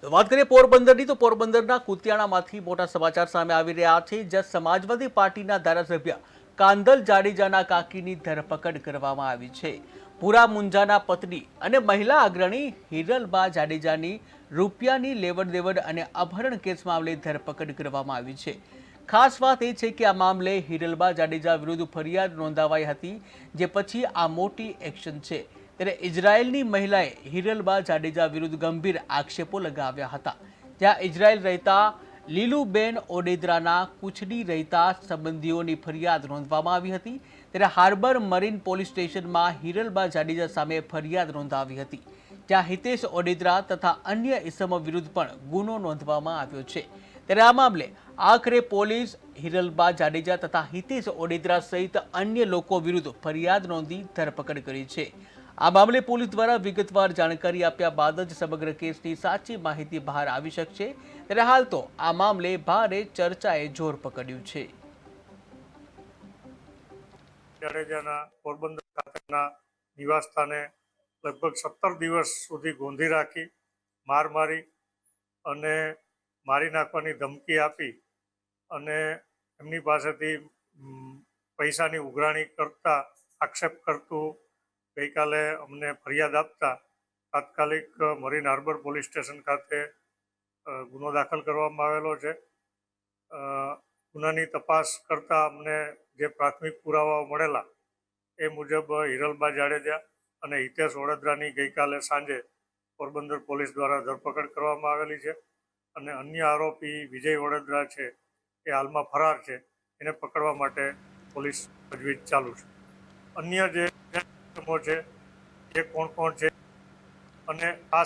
તો વાત કરીએ પોરબંદરની, તો પોરબંદરના કુતિયાણામાંથી મોટા સમાચાર સામે આવી રહ્યા છે, જ્યાં સમાજવાદી પાર્ટીના ધારાસભ્ય કાંદલ જાડેજાના કાકીની ધરપકડ કરવામાં આવી છે. પુરા મુંજાના પત્ની અને મહિલા અગ્રણી હિરલબા જાડેજાની રૂપિયાની લેવડ દેવડ અને અપહરણ કેસ મામલે ધરપકડ કરવામાં આવી છે. ખાસ વાત એ છે કે આ મામલે હિરલબા જાડેજા વિરુદ્ધ ફરિયાદ નોંધાવાઈ હતી, જે પછી આ મોટી એક્શન છે. ત્યારે ઇઝરાયેલની મહિલાએ હિરલબા જાડેજા વિરુદ્ધ ગંભીર આક્ષેપો લગાવ્યા હતા. જ્યાં ઇઝરાયેલ રહેતા લીલુબેન ઓડેદરાના કુછડી રહેતા સંબંધીઓની ફરિયાદ નોંધવામાં આવી હતી. ત્યારે હાર્બર મરીન પોલીસ સ્ટેશનમાં હિરલબા જાડેજા સામે ફરિયાદ નોંધાવી હતી, જ્યાં હિતેશ ઓડેદરા તથા અન્ય ઇસમો વિરુદ્ધ પણ ગુનો નોંધવામાં આવ્યો છે. ત્યારે આ મામલે આખરે પોલીસ હિરલબા જાડેજા તથા હિતેશ ઓડેદરા સહિત અન્ય લોકો વિરુદ્ધ ફરિયાદ નોંધી ધરપકડ કરી છે. આ મામલે પોલીસ દ્વારા વિગતવાર જાણકારી આપ્યા બાદ જ સમગ્ર કેસની સાચી માહિતી બહાર આવી શકશે. ત્યારે હાલ તો આ મામલે ભારે ચર્ચાએ જોર પકડ્યું છે. જાડેજાના પોરબંદર ખાતેના નિવાસસ્થાને લગભગ 17 દિવસ સુધી ગોંધી રાખી, માર મારી અને મારી નાખવાની ધમકી આપી અને એમની પાસેથી પૈસાની ઉઘરાણી કરતા આક્ષેપ કરતું ગઈકાલે અમને ફરિયાદ આપતા તાત્કાલિક મરીન હાર્બર પોલીસ સ્ટેશન ખાતે ગુનો દાખલ કરવામાં આવેલો છે. ગુનાની તપાસ કરતા અમને જે પ્રાથમિક પુરાવાઓ મળેલા એ મુજબ હિરલબા જાડેજા અને હિતેશ ઓડેદરાની ગઈકાલે સાંજે પોરબંદર પોલીસ દ્વારા ધરપકડ કરવામાં આવેલી છે અને અન્ય આરોપી વિજય ઓડેદરા છે એ હાલમાં ફરાર છે. એને પકડવા માટે પોલીસ તજવીજ ચાલુ છે. અન્ય જે છે એ કોણ કોણ છે અને આ